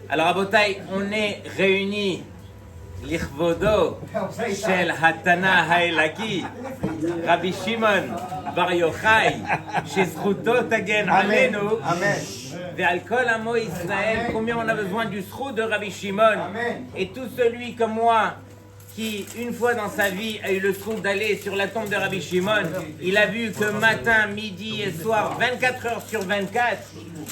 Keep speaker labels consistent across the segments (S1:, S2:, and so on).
S1: Alors, Rabotai, on est réunis לכבודו של התנא האלוקי, רבי שמעון בר יוחאי, שזכותו תגן עלינו, ועל כל עמו ישראל, combien on a besoin du zchut de Rabbi Shimon, et tout celui comme moi, qui une fois dans sa vie a eu le zchut d'aller sur la tombe de Rabbi Shimon, il a vu que matin, midi et soir, 24 heures sur 24,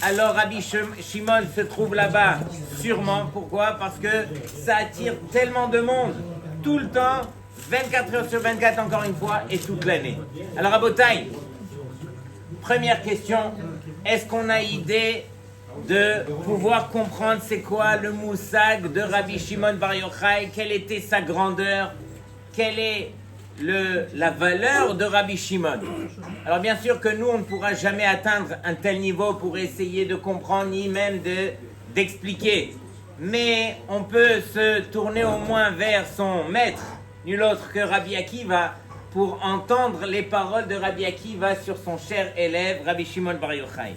S1: alors Rabbi Shimon se trouve là-bas, sûrement. Pourquoi? Parce que ça attire tellement de monde, tout le temps, 24 heures sur 24 encore une fois, et toute l'année. Alors Rabotai, première question, est-ce qu'on a idée de pouvoir comprendre c'est quoi le moussag de Rabbi Shimon Bar Yochai, quelle était sa grandeur, quelle est la valeur de Rabbi Shimon? Alors bien sûr que nous, on ne pourra jamais atteindre un tel niveau pour essayer de comprendre, ni même d'expliquer. Mais on peut se tourner au moins vers son maître, nul autre que Rabbi Akiva, pour entendre les paroles de Rabbi Akiva sur son cher élève, Rabbi Shimon Bar Yochai.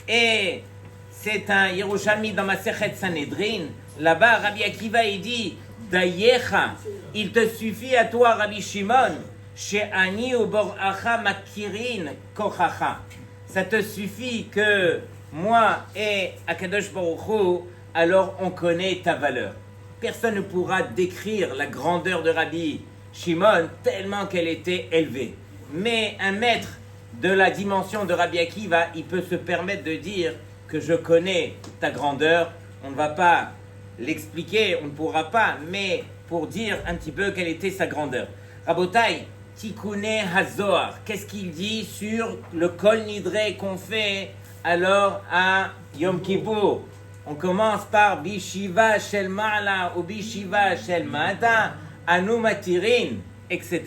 S1: Et c'est un Yerushalmi dans Masechet Sanhedrin. Là-bas, Rabbi Akiva, il dit Dayecha, il te suffit à toi, Rabbi Shimon, she'ani ubor'acha makirin kochacha. Ça te suffit que moi et Akadosh Baruch Hu, alors on connaît ta valeur. Personne ne pourra décrire la grandeur de Rabbi Shimon tellement qu'elle était élevée. Mais un maître de la dimension de Rabbi Akiva, il peut se permettre de dire que je connais ta grandeur. On ne va pas l'expliquer, on ne pourra pas, mais pour dire un petit peu quelle était sa grandeur. Rabotai, Tikkuné Hazohar, qu'est-ce qu'il dit sur le Kol Nidre qu'on fait alors à Yom Kippour? On commence par Bishiva Shel Ma'ala ou Bishiva Shel Mata, Anu Matirin, etc.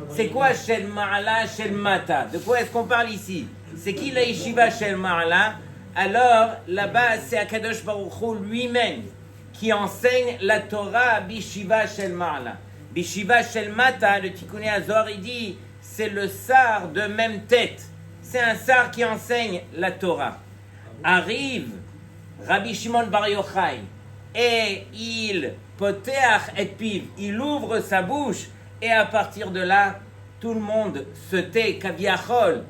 S1: C'est quoi Shel Ma'ala, Shel Mata? De quoi est-ce qu'on parle ici? C'est qui la Yeshiva Shel Ma'ala? Alors là-bas, c'est Akadosh Baruch Hu lui-même qui enseigne la Torah à Bishiva Shel Ma'ala. Bishiva Shel Mata, le Tikkuné Hazohar, il dit, c'est le sar de même tête. C'est un sar qui enseigne la Torah. Arrive Rabbi Shimon Bar Yochai et il poteach et piv, il ouvre sa bouche et à partir de là, tout le monde se tait, kaviachol.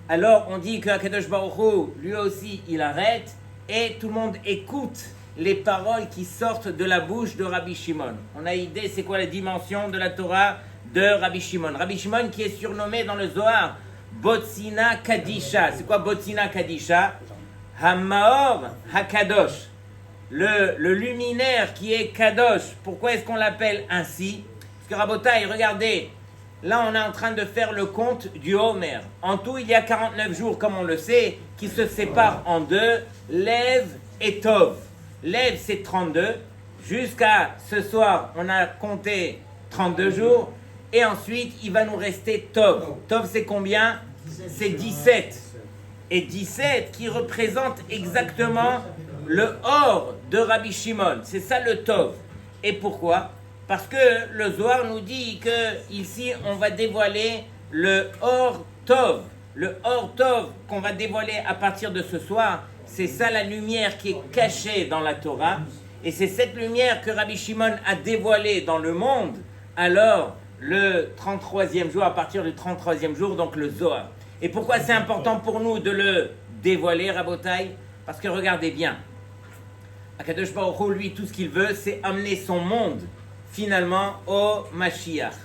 S1: Alors on dit que Akadosh Baruch Hu, lui aussi, il arrête et tout le monde écoute les paroles qui sortent de la bouche de Rabbi Shimon. On a idée c'est quoi la dimension de la Torah de Rabbi Shimon. Rabbi Shimon qui est surnommé dans le Zohar Botzina Kadisha. C'est quoi Botzina Kadisha? Hamaor Hakadosh. Le luminaire qui est Kadosh. Pourquoi est-ce qu'on l'appelle ainsi? Parce que Rabotai, regardez, là on est en train de faire le compte du Homer. En tout, il y a 49 jours, comme on le sait, qui se séparent en deux, Lev et Tov. Lev, c'est 32. Jusqu'à ce soir, on a compté 32 jours. Et ensuite, il va nous rester Tov. Tov, c'est combien? C'est 17. Et 17 qui représente exactement le or de Rabbi Shimon. C'est ça le Tov. Et pourquoi? Parce que le Zohar nous dit que ici, on va dévoiler le or Tov. Le or Tov qu'on va dévoiler à partir de ce soir, c'est ça la lumière qui est cachée dans la Torah. Et c'est cette lumière que Rabbi Shimon a dévoilée dans le monde. Alors, le 33e jour, à partir du 33e jour, donc le Zohar. Et pourquoi c'est important pour nous de le dévoiler, Rabotai? Parce que regardez bien, Akadosh Baruch Hu, lui, tout ce qu'il veut, c'est amener son monde, finalement, au Mashiach.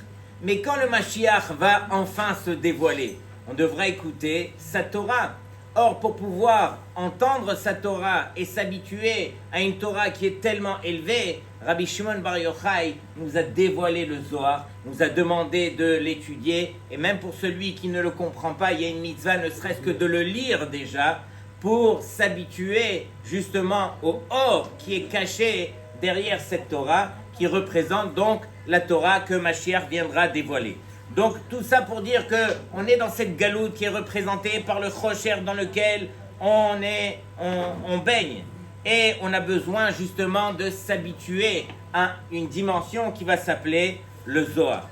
S1: Mais quand le Mashiach va enfin se dévoiler, on devra écouter sa Torah. Or, pour pouvoir entendre sa Torah et s'habituer à une Torah qui est tellement élevée, Rabbi Shimon Bar Yochai nous a dévoilé le Zohar, nous a demandé de l'étudier, et même pour celui qui ne le comprend pas, il y a une mitzvah, ne serait-ce que de le lire déjà, pour s'habituer justement au or qui est caché derrière cette Torah, qui représente donc la Torah que Mashiach viendra dévoiler. Donc tout ça pour dire qu'on est dans cette galoute qui est représentée par le Chosher dans lequel on baigne. Et on a besoin justement de s'habituer à une dimension qui va s'appeler le Zohar.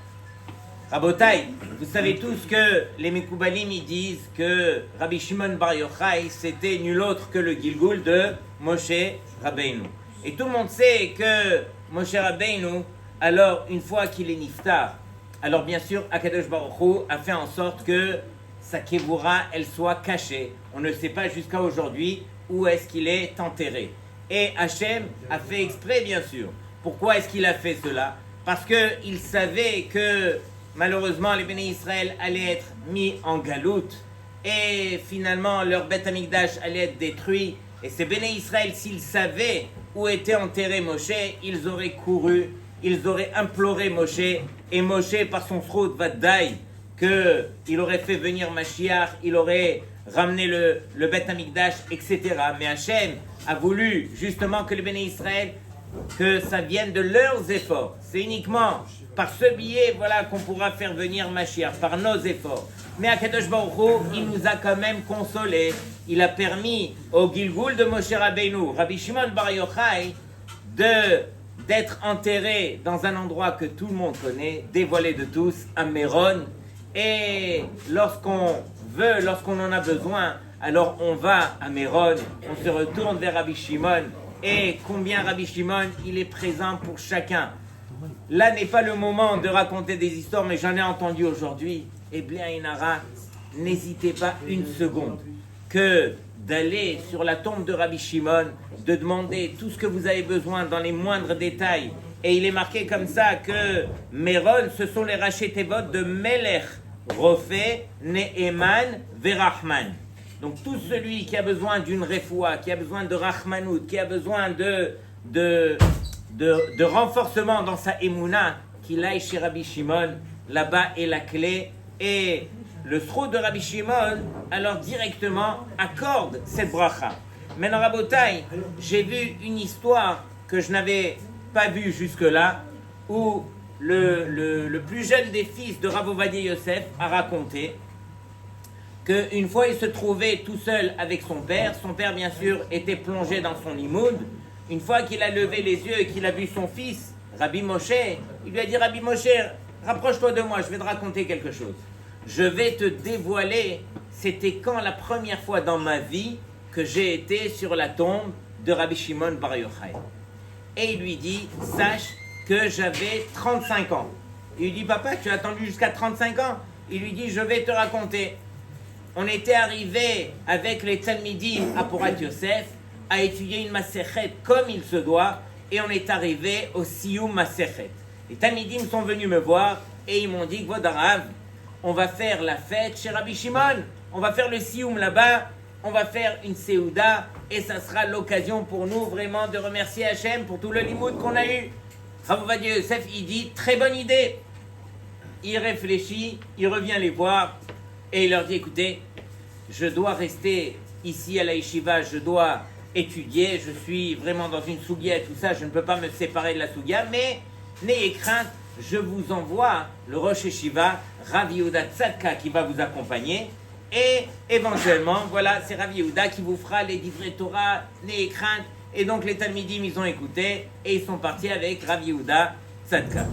S1: Rabotai, vous savez tous que les Mekoubalim ils disent que Rabbi Shimon Bar Yochai c'était nul autre que le Gilgul de Moshe Rabbeinu. Et tout le monde sait que Moshe Rabbeinu, alors une fois qu'il est niftar, alors bien sûr, Akadosh Baruch Hu a fait en sorte que sa kevura, elle soit cachée. On ne sait pas jusqu'à aujourd'hui où est-ce qu'il est enterré. Et Hachem a fait exprès, bien sûr. Pourquoi est-ce qu'il a fait cela? Parce qu'il savait que malheureusement les béné Israël allaient être mis en galoute et finalement leur Beth Amikdash allait être détruit. Et ces béné Israël, s'ils savaient où était enterré Moshe, ils auraient couru, ils auraient imploré Moshe, et Moshe par son srout Vaddaï, qu'il aurait fait venir Mashiach, il aurait ramené le Beth Amikdash, etc. Mais Hachem a voulu justement que les béné Israël, que ça vienne de leurs efforts. C'est uniquement par ce biais, voilà, qu'on pourra faire venir Mashiach, par nos efforts. Mais Akadosh Baruch Hu, il nous a quand même consolés. Il a permis au Gilgul de Moshe Rabbeinu, Rabbi Shimon Bar Yochai, d'être enterré dans un endroit que tout le monde connaît, dévoilé de tous, à Méron. Et lorsqu'on veut, lorsqu'on en a besoin, alors on va à Méron, on se retourne vers Rabbi Shimon. Et combien Rabbi Shimon, il est présent pour chacun. Là n'est pas le moment de raconter des histoires, mais j'en ai entendu aujourd'hui. Et bien, Inara, n'hésitez pas une seconde que d'aller sur la tombe de Rabbi Shimon, de demander tout ce que vous avez besoin dans les moindres détails. Et il est marqué comme ça que Méron, ce sont les rachetevot de Melech, Rofé, Ne'eman, Verachman. Donc tout celui qui a besoin d'une refoua, qui a besoin de Rachmanout, qui a besoin de renforcement dans sa émouna, qu'il aille chez Rabbi Shimon, là-bas est la clé. Et le srout de Rabbi Shimon, alors directement, accorde cette bracha. Maintenant, Rabotai, j'ai vu une histoire que je n'avais pas vue jusque-là, où le plus jeune des fils de Rav Ovadia Yosef a raconté qu'une fois il se trouvait tout seul avec son père bien sûr était plongé dans son limoud. Une fois qu'il a levé les yeux et qu'il a vu son fils, Rabbi Moshe, il lui a dit: Rabbi Moshe, rapproche-toi de moi, je vais te raconter quelque chose. Je vais te dévoiler, c'était quand la première fois dans ma vie que j'ai été sur la tombe de Rabbi Shimon Bar Yochai. Et il lui dit: sache que j'avais 35 ans. Il lui dit: papa, tu as attendu jusqu'à 35 ans? Il lui dit: je vais te raconter. On était arrivé avec les Talmidim à Porat Yosef à étudier une Masechet comme il se doit, et on est arrivé au Siyum Masechet. Les Talmidim sont venus me voir et ils m'ont dit: Kvod Harav, on va faire la fête chez Rabbi Shimon, on va faire le Siyum là-bas, on va faire une Seouda, et ça sera l'occasion pour nous vraiment de remercier Hachem pour tout le limoud qu'on a eu. Rav Ovadia Yosef, il dit: très bonne idée. Il réfléchit, il revient les voir et il leur dit: écoutez, je dois rester ici à la yeshiva, je dois étudier, je suis vraiment dans une sougia et tout ça, je ne peux pas me séparer de la sougia, mais n'ayez crainte, je vous envoie le Rosh Yeshiva, Rav Yehuda Tzadka, qui va vous accompagner, et éventuellement, voilà, c'est Rav Yehuda qui vous fera les divrei Torah, n'ayez crainte. Et donc les Talmidim, ils ont écouté, et ils sont partis avec Rav Yehuda Tzadka.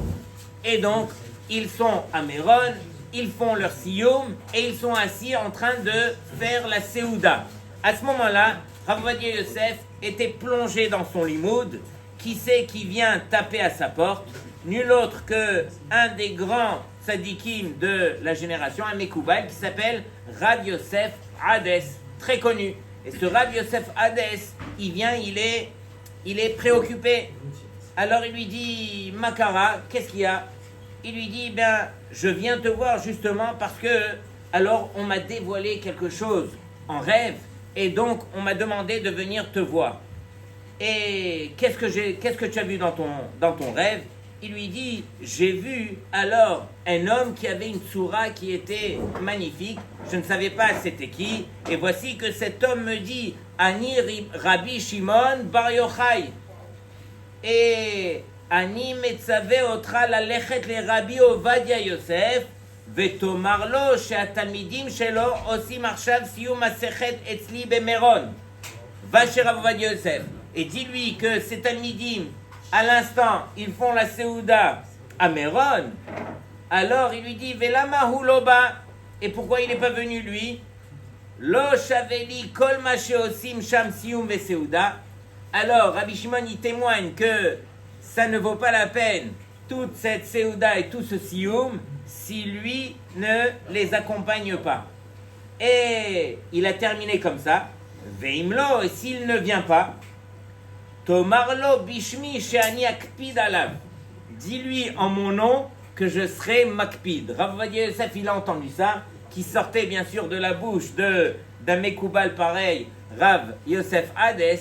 S1: Et donc, ils sont à Méron, ils font leur siyum, et ils sont assis en train de faire la Seouda. À ce moment-là, Rav Ovadia Yosef était plongé dans son limoud. Qui c'est qui vient taper à sa porte? Nul autre que un des grands tzadikim de la génération, un Mekoubal, qui s'appelle Rav Yosef Hades, très connu. Et ce Rav Yosef Hades, il vient, il est préoccupé. Alors il lui dit: Makara, qu'est-ce qu'il y a? Il lui dit: ben, je viens te voir justement parce que, alors on m'a dévoilé quelque chose en rêve, et donc on m'a demandé de venir te voir. Et qu'est-ce que tu as vu dans ton rêve? Il lui dit: j'ai vu alors un homme qui avait une soura qui était magnifique, je ne savais pas c'était qui, et voici que cet homme me dit: Ani Rabbi Shimon Bar Yochai, et Ani metzave otra lalechet le Rabbi Ovadia Yosef, ותאמר לו שהתלמידים שלו עושים עכשיו סיום מסכת אצלי במירון. Va chez Rav Ovadia Yosef et dis-lui que ces talmidim, à l'instant, ils font la Seouda à Méron. Alors il lui dit: Velama hu lo ba, et pourquoi il n'est pas venu lui? Lo shaveli kol ma sheosim sham siyum ve Seouda. alors Rabbi Shimon y témoigne que ça ne vaut pas la peine, toute cette Seouda et tout ce Sioum, si lui ne les accompagne pas. Et il a terminé comme ça, Veimlo, et s'il ne vient pas, Tomarlo Bishmi Sheani Akpid Alav, dis-lui en mon nom que je serai Makpid. Rav Ovadia Yosef, il a entendu ça, qui sortait bien sûr de la bouche d'un Mekoubal pareil, Rav Yosef Hades.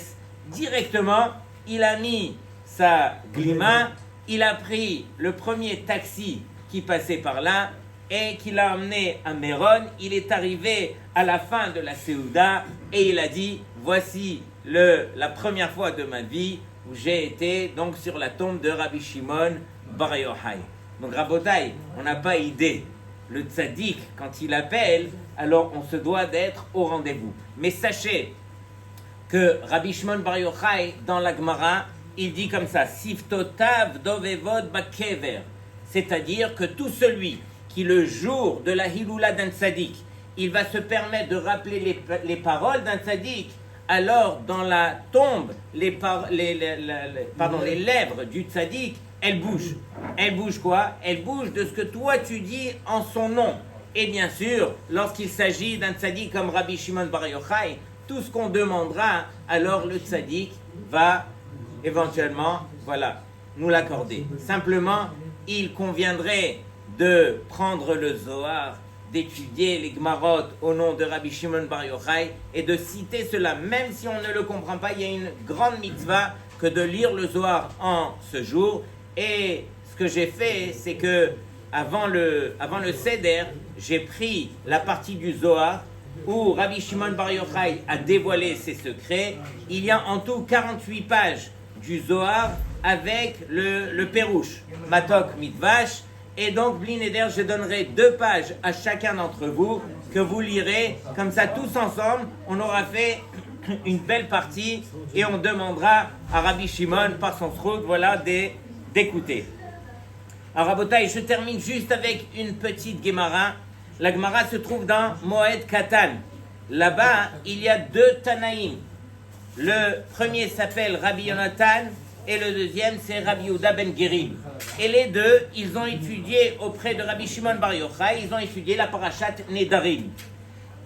S1: Directement, il a mis sa glima, il a pris le premier taxi qui passait par là et qui l'a emmené à Méron. Il est arrivé à la fin de la Seouda et il a dit, voici la première fois de ma vie où j'ai été donc sur la tombe de Rabbi Shimon Bar Yochai. Donc Rabotai, on n'a pas idée. Le tzaddik, quand il appelle, alors on se doit d'être au rendez-vous. Mais sachez que Rabbi Shimon Bar Yochai, dans la Gemara, il dit comme ça, Siftotav dovevod bakever, c'est-à-dire que tout celui qui le jour de la Hiloula d'un tzaddik, il va se permettre de rappeler les paroles d'un tzaddik, alors dans la tombe, les lèvres du tzaddik, elles bougent. Elles bougent quoi? Elles bougent de ce que toi tu dis en son nom. Et bien sûr, lorsqu'il s'agit d'un tzaddik comme Rabbi Shimon Bar Yochai, tout ce qu'on demandera, alors le tzaddik va éventuellement, nous l'accorder. Simplement, il conviendrait de prendre le Zohar, d'étudier les Gemarot au nom de Rabbi Shimon Bar Yochai et de citer cela, même si on ne le comprend pas. Il y a une grande mitzvah que de lire le Zohar en ce jour. Et ce que j'ai fait, c'est que avant le Seder, j'ai pris la partie du Zohar où Rabbi Shimon Bar Yochai a dévoilé ses secrets. Il y a en tout 48 pages du Zohar avec le Pérouche, Matok Mitvash. Et donc, Bli Neder, je donnerai 2 pages à chacun d'entre vous que vous lirez. Comme ça, tous ensemble, on aura fait une belle partie et on demandera à Rabbi Shimon par son srout, d'écouter. Alors, Rabotai, je termine juste avec une petite Gemara. La Gemara se trouve dans Moed Katan. Là-bas, il y a 2 Tanaïm. Le premier s'appelle Rabbi Yonatan et le deuxième c'est Rabbi Yehuda ben Gerib. Et les deux, ils ont étudié auprès de Rabbi Shimon Bar Yochai, ils ont étudié la parashat Nedarim.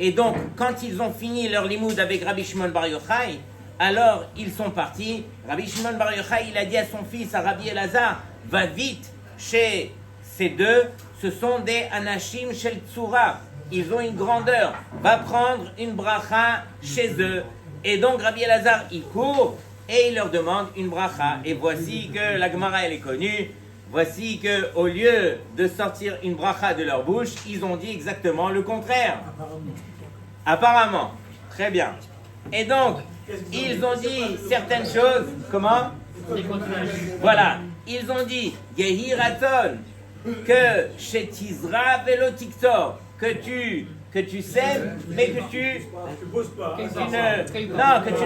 S1: Et donc, quand ils ont fini leur limoud avec Rabbi Shimon Bar Yochai, alors ils sont partis. Rabbi Shimon Bar Yochai, il a dit à son fils, à Rabbi Elazar, va vite chez ces deux, ce sont des Anashim Shel Tsura. Ils ont une grandeur, va prendre une bracha chez eux. Et donc Rabbi Elazar, il court et il leur demande une bracha. Et voici que la Gemara, elle est connue. Voici que au lieu de sortir une bracha de leur bouche, ils ont dit exactement le contraire. Apparemment. Très bien. Et donc, ils ont dit certaines choses. Comment? Voilà. Ils ont dit Yehi Raton, que chez Tizra Velo Tiktor, que tu sèmes, mais que tu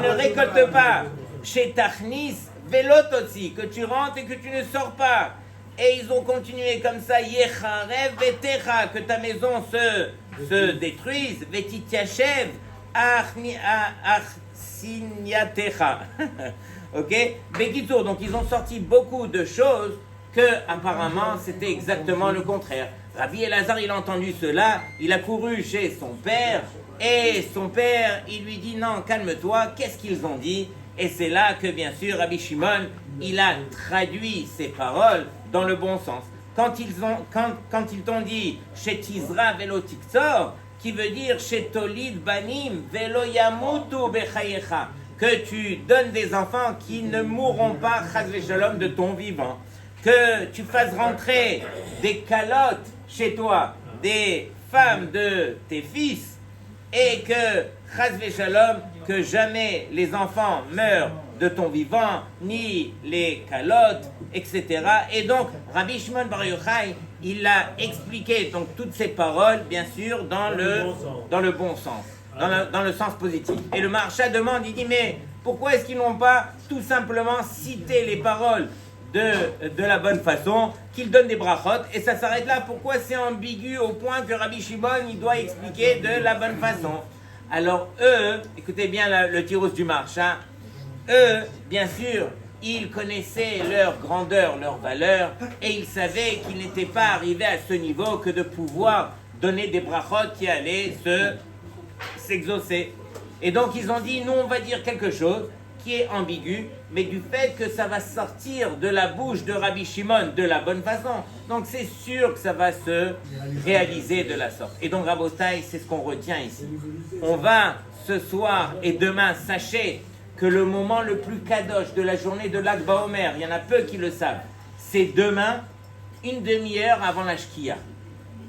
S1: ne récoltes pas. Chez Tachnis Velototsi, que tu rentres et que tu ne sors pas. Et ils ont continué comme ça, Yecharev Vetecha, que ta maison se détruise, Vetityachev Achsinyatecha. Ok? Bekitour, donc ils ont sorti beaucoup de choses que apparemment c'était exactement le contraire. Rabbi Elazar, il a entendu cela, il a couru chez son père, et son père, il lui dit non, calme-toi, qu'est-ce qu'ils ont dit? Et c'est là que bien sûr Rabbi Shimon, il a traduit ces paroles dans le bon sens. Quand ils t'ont dit chez Tizra velo tiktor, qui veut dire chez Tolid banim velo yamutu bechayecha, que tu donnes des enfants qui ne mourront pas chas v'shalom de ton vivant, que tu fasses rentrer des calottes chez toi, des femmes de tes fils, et que chas v'shalom, que jamais les enfants meurent de ton vivant, ni les calottes, etc. Et donc, Rabbi Shimon Bar Yochai, il a expliqué donc toutes ces paroles, bien sûr, dans le bon sens, dans le sens positif. Et le Maharsha demande, il dit, mais pourquoi est-ce qu'ils n'ont pas tout simplement cité les paroles de la bonne façon, qu'ils donnent des brachot, et ça s'arrête là? Pourquoi c'est ambigu au point que Rabbi Shimon, il doit expliquer de la bonne façon? Alors eux, écoutez bien le tirus du Maharsha, eux, bien sûr, ils connaissaient leur grandeur, leur valeur, et ils savaient qu'ils n'étaient pas arrivés à ce niveau que de pouvoir donner des brachot qui allaient s'exaucer. Et donc ils ont dit, nous on va dire quelque chose qui est ambigu, mais du fait que ça va sortir de la bouche de Rabbi Shimon de la bonne façon, donc c'est sûr que ça va se réaliser de la sorte. Et donc Rabotai, c'est ce qu'on retient ici. On va ce soir et demain, sachez que le moment le plus kadosh de la journée de Lag BaOmer, il y en a peu qui le savent, c'est demain, une demi-heure avant la Shkia.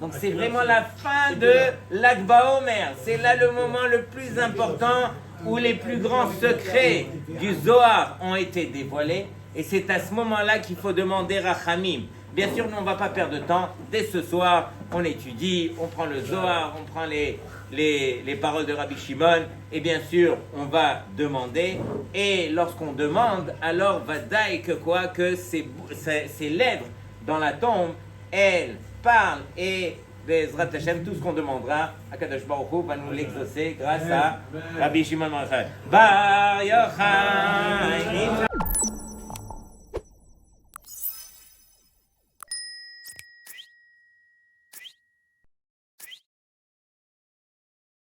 S1: Donc c'est vraiment la fin de Lag BaOmer. C'est là le moment le plus important où les plus grands secrets du Zohar ont été dévoilés. Et c'est à ce moment-là qu'il faut demander Rachamim. Bien sûr, nous, on ne va pas perdre de temps. Dès ce soir, on étudie, on prend le Zohar, on prend les paroles de Rabbi Shimon. Et bien sûr, on va demander. Et lorsqu'on demande, alors vadaï que quoi, que ces lèvres dans la tombe, elles parlent et Bezrat Hashem, tout ce qu'on demandera, Akadosh Baruch Hu va nous l'exaucer grâce à Rabbi Shimon Bar Yochai.